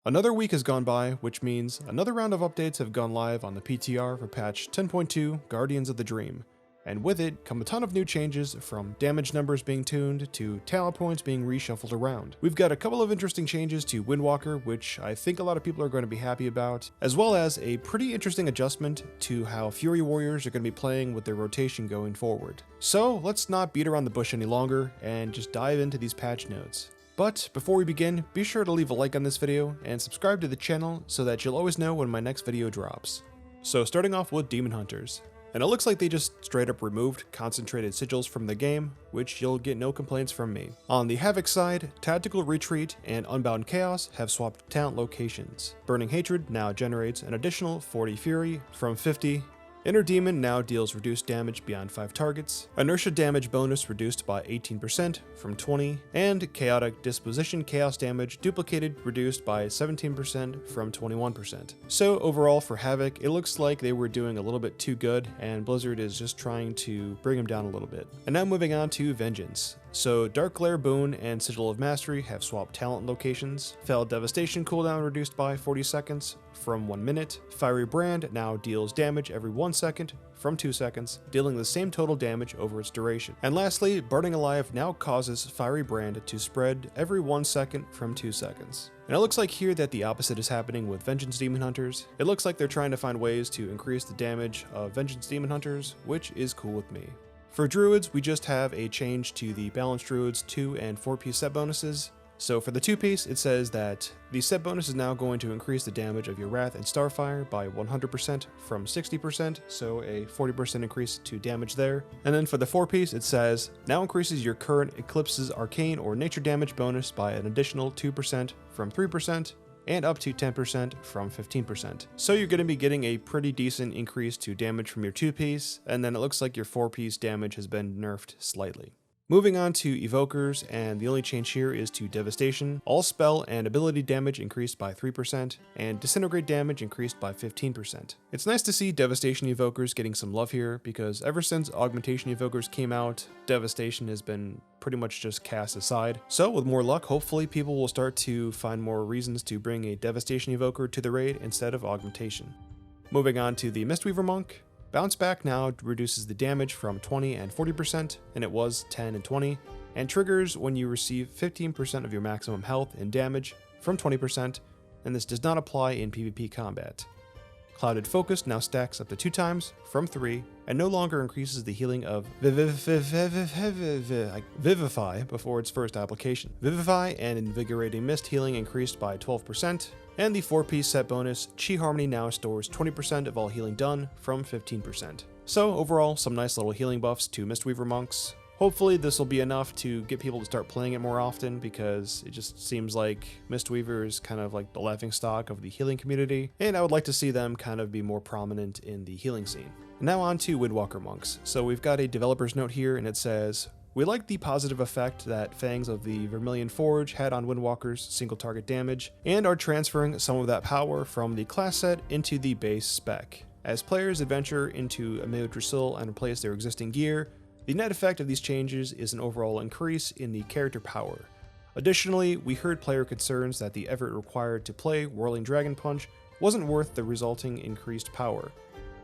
Another week has gone by, which means another round of updates have gone live on the PTR for patch 10.2 Guardians of the Dream, and with it come a ton of new changes, from damage numbers being tuned to talent points being reshuffled around. We've got a couple of interesting changes to Windwalker, which I think a lot of people are going to be happy about, as well as a pretty interesting adjustment to how Fury Warriors are going to be playing with their rotation going forward. So let's not beat around the bush any longer and just dive into these patch notes. But before we begin, be sure to leave a like on this video and subscribe to the channel so that you'll always know when my next video drops. So starting off with Demon Hunters. And it looks like they just straight up removed concentrated sigils from the game, which you'll get no complaints from me. On the Havoc side, Tactical Retreat and Unbound Chaos have swapped talent locations. Burning Hatred now generates an additional 40 Fury from 50. Inner Demon now deals reduced damage beyond 5 targets, Inertia damage bonus reduced by 18% from 20, and Chaotic Disposition chaos damage duplicated reduced by 17% from 21%. So overall for Havoc, it looks like they were doing a little bit too good, and Blizzard is just trying to bring them down a little bit. And now moving on to Vengeance. So Dark Glare Boon and Sigil of Mastery have swapped talent locations. Fell Devastation cooldown reduced by 40 seconds from 1 minute. Fiery Brand now deals damage every 1 second from 2 seconds, dealing the same total damage over its duration. And lastly, Burning Alive now causes Fiery Brand to spread every 1 second from 2 seconds. And it looks like here that the opposite is happening with Vengeance Demon Hunters. It looks like they're trying to find ways to increase the damage of Vengeance Demon Hunters, which is cool with me. For Druids, we just have a change to the Balanced Druids 2 and 4-piece set bonuses. So for the 2-piece, it says that the set bonus is now going to increase the damage of your Wrath and Starfire by 100% from 60%, so a 40% increase to damage there. And then for the 4-piece, it says, now increases your current Eclipse's Arcane or Nature damage bonus by an additional 2% from 3%, and up to 10% from 15%. So you're going to be getting a pretty decent increase to damage from your 2-piece, and then it looks like your 4-piece damage has been nerfed slightly. Moving on to Evokers, and the only change here is to Devastation. All spell and ability damage increased by 3%, and Disintegrate damage increased by 15%. It's nice to see Devastation Evokers getting some love here, because ever since Augmentation Evokers came out, Devastation has been pretty much just cast aside. So with more luck, hopefully people will start to find more reasons to bring a Devastation Evoker to the raid instead of Augmentation. Moving on to the Mistweaver Monk. Bounce Back now reduces the damage from 20 and 40%, and it was 10 and 20, and triggers when you receive 15% of your maximum health and damage from 20%, and this does not apply in PvP combat. Clouded Focus now stacks up to 2 times from 3, and no longer increases the healing of Vivify before its first application. Vivify and Invigorating Mist healing increased by 12%, and the 4-piece set bonus, Chi Harmony now stores 20% of all healing done from 15%. So overall, some nice little healing buffs to Mistweaver Monks. Hopefully this will be enough to get people to start playing it more often, because it just seems like Mistweaver is kind of like the laughingstock of the healing community, and I would like to see them kind of be more prominent in the healing scene. Now on to Windwalker Monks. So we've got a developer's note here, and it says, we like the positive effect that Fangs of the Vermilion Forge had on Windwalker's single target damage, and are transferring some of that power from the class set into the base spec. As players adventure into Ameo Drasil and replace their existing gear, the net effect of these changes is an overall increase in the character power. Additionally, we heard player concerns that the effort required to play Whirling Dragon Punch wasn't worth the resulting increased power.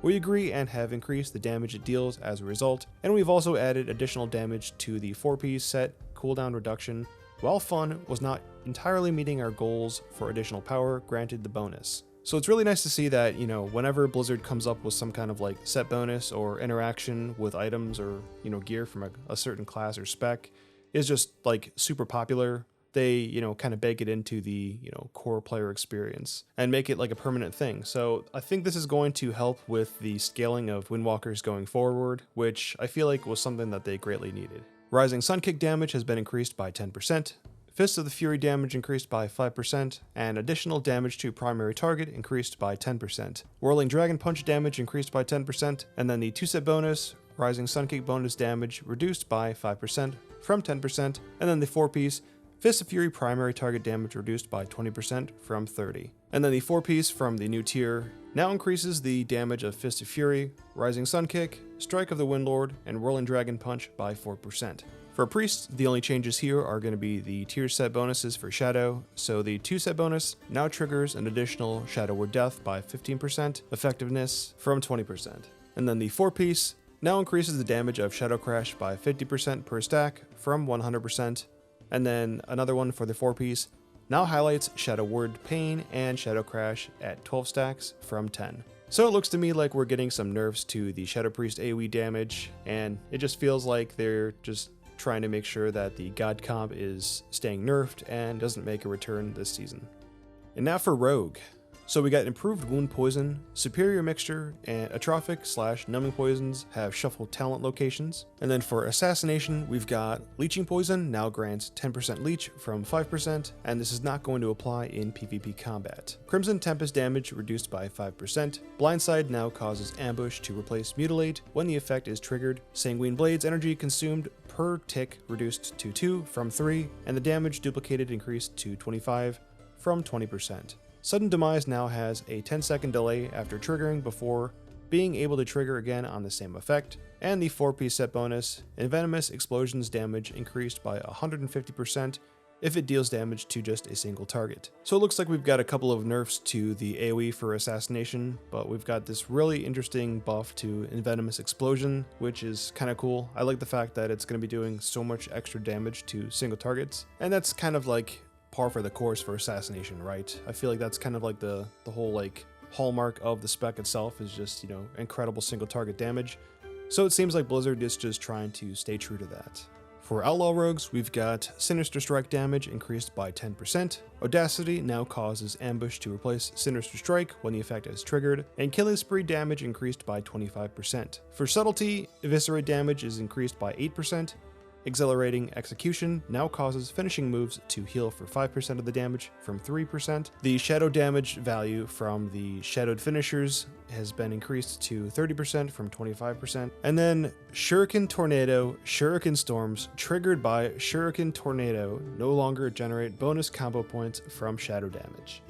We agree and have increased the damage it deals as a result, and we've also added additional damage to the 4-piece set cooldown reduction. While fun was not entirely meeting our goals for additional power, granted the bonus. So it's really nice to see that, whenever Blizzard comes up with some kind of like set bonus or interaction with items or, gear from a certain class or spec is just like super popular, they, kind of bake it into the, core player experience and make it like a permanent thing. So I think this is going to help with the scaling of Windwalkers going forward, which I feel like was something that they greatly needed. Rising Sun Kick damage has been increased by 10%. Fists of the Fury damage increased by 5%, and additional damage to primary target increased by 10%. Whirling Dragon Punch damage increased by 10%, and then the 2-set bonus, Rising Sun Kick bonus damage reduced by 5% from 10%, and then the 4-piece, Fist of Fury primary target damage reduced by 20% from 30%. And then the 4-piece from the new tier now increases the damage of Fist of Fury, Rising Sun Kick, Strike of the Windlord, and Whirling Dragon Punch by 4%. For Priest, the only changes here are going to be the tier set bonuses for Shadow. So the 2 set bonus now triggers an additional Shadow Word Death by 15% effectiveness from 20%. And then the 4-piece now increases the damage of Shadow Crash by 50% per stack from 100%. And then another one for the 4-piece now highlights Shadow Word Pain and Shadow Crash at 12 stacks from 10. So it looks to me like we're getting some nerfs to the Shadow Priest AoE damage, and it just feels like they're just trying to make sure that the God comp is staying nerfed and doesn't make a return this season. And now for Rogue. So we got improved wound poison, superior mixture, and atrophic/numbing poisons have shuffled talent locations. And then for assassination, we've got leeching poison now grants 10% leech from 5%, and this is not going to apply in PvP combat. Crimson Tempest damage reduced by 5%. Blindside now causes ambush to replace mutilate when the effect is triggered. Sanguine Blade's energy consumed per tick reduced to 2 from 3, and the damage duplicated increased to 25 from 20%. Sudden Demise now has a 10-second delay after triggering before being able to trigger again on the same effect, and the 4-piece set bonus, Envenomous Explosions damage increased by 150% if it deals damage to just a single target. So it looks like we've got a couple of nerfs to the AoE for Assassination, but we've got this really interesting buff to Envenomous Explosion, which is kind of cool. I like the fact that it's going to be doing so much extra damage to single targets, and that's kind of like par for the course for Assassination, right? I feel like that's kind of like the whole like hallmark of the spec itself is just, incredible single target damage. So it seems like Blizzard is just trying to stay true to that. For Outlaw Rogues, we've got Sinister Strike damage increased by 10%, Audacity now causes ambush to replace Sinister Strike when the effect is triggered, and Killing Spree damage increased by 25%. For Subtlety, Eviscerate damage is increased by 8%, Exhilarating Execution now causes finishing moves to heal for 5% of the damage from 3%. The shadow damage value from the shadowed finishers has been increased to 30% from 25%. And then Shuriken Tornado, Shuriken Storms triggered by Shuriken Tornado no longer generate bonus combo points from shadow damage.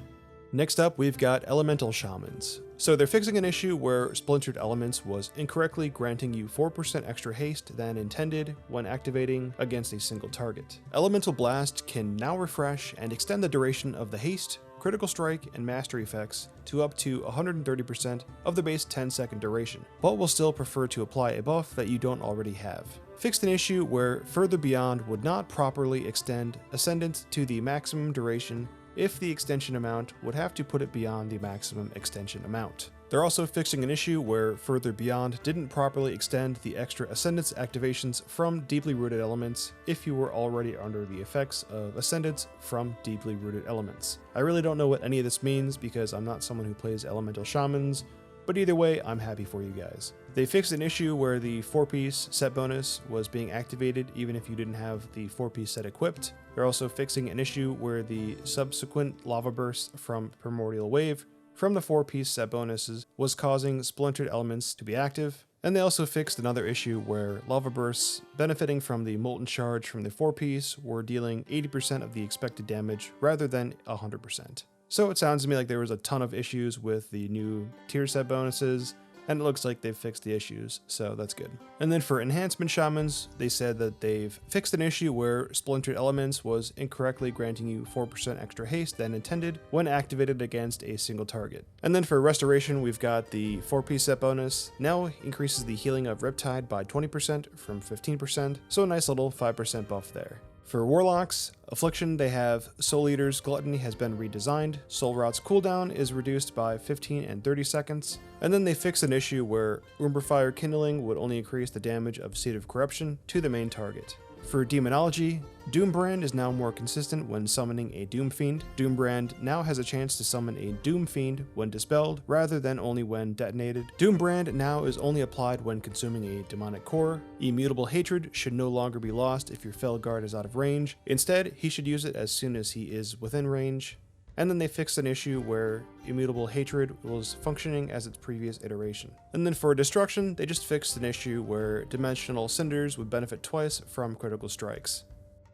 Next up, we've got Elemental Shamans. So they're fixing an issue where Splintered Elements was incorrectly granting you 4% extra haste than intended when activating against a single target. Elemental Blast can now refresh and extend the duration of the haste, critical strike, and mastery effects to up to 130% of the base 10-second duration, but will still prefer to apply a buff that you don't already have. Fixed an issue where Further Beyond would not properly extend Ascendant to the maximum duration if the extension amount would have to put it beyond the maximum extension amount. They're also fixing an issue where Further Beyond didn't properly extend the extra Ascendance activations from Deeply Rooted Elements if you were already under the effects of Ascendance from Deeply Rooted Elements. I really don't know what any of this means because I'm not someone who plays Elemental Shamans, but either way, I'm happy for you guys. They fixed an issue where the 4-piece set bonus was being activated even if you didn't have the 4-piece set equipped. They're also fixing an issue where the subsequent lava burst from Primordial Wave from the 4-piece set bonuses was causing Splintered Elements to be active. And they also fixed another issue where lava bursts benefiting from the Molten Charge from the 4-piece were dealing 80% of the expected damage rather than 100%. So it sounds to me like there was a ton of issues with the new tier set bonuses, and it looks like they've fixed the issues, so that's good. And then for Enhancement Shamans, they said that they've fixed an issue where Splintered Elements was incorrectly granting you 4% extra haste than intended when activated against a single target. And then for Restoration, we've got the 4-piece set bonus, now increases the healing of Riptide by 20% from 15%, so a nice little 5% buff there. For Warlocks, Affliction, they have Soul Eater's Gluttony has been redesigned, Soul Rot's cooldown is reduced by 15 and 30 seconds, and then they fixed an issue where Umberfire Kindling would only increase the damage of Seed of Corruption to the main target. For Demonology, Doombrand is now more consistent when summoning a Doom Fiend. Doombrand now has a chance to summon a Doom Fiend when dispelled, rather than only when detonated. Doombrand now is only applied when consuming a Demonic Core. Immutable Hatred should no longer be lost if your Felguard is out of range. Instead, he should use it as soon as he is within range. And then they fixed an issue where Immutable Hatred was functioning as its previous iteration. And then for Destruction, they just fixed an issue where Dimensional Cinders would benefit twice from critical strikes.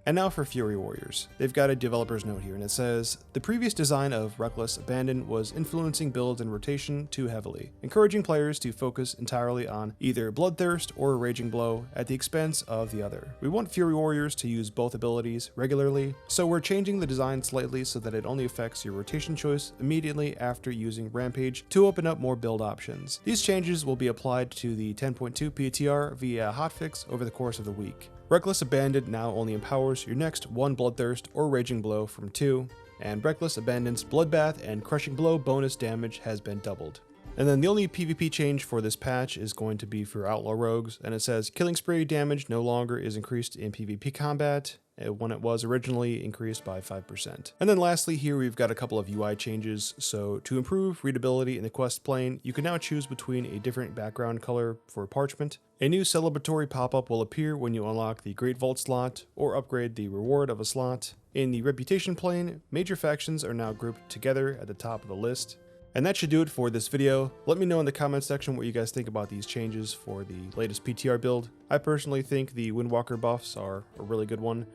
And now for Fury Warriors. They've got a developer's note here, and it says, the previous design of Reckless Abandon was influencing builds and rotation too heavily, encouraging players to focus entirely on either Bloodthirst or Raging Blow at the expense of the other. We want Fury Warriors to use both abilities regularly, so we're changing the design slightly so that it only affects your rotation choice immediately after using Rampage to open up more build options. These changes will be applied to the 10.2 PTR via hotfix over the course of the week. Reckless Abandon now only empowers your next 1 Bloodthirst or Raging Blow from 2, and Reckless Abandon's Bloodbath and Crushing Blow bonus damage has been doubled. And then the only PvP change for this patch is going to be for Outlaw Rogues, and it says Killing Spree damage no longer is increased in PvP combat, when it was originally increased by 5%. And then lastly here we've got a couple of UI changes. So to improve readability in the quest plane, you can now choose between a different background color for Parchment. A new celebratory pop-up will appear when you unlock the Great Vault slot or upgrade the reward of a slot. In the reputation plane, major factions are now grouped together at the top of the list. And that should do it for this video. Let me know in the comment section what you guys think about these changes for the latest PTR build. I personally think the Windwalker buffs are a really good one.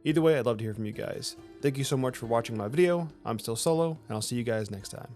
Either way, I'd love to hear from you guys. Thank you so much for watching my video. I'm still Solo, and I'll see you guys next time.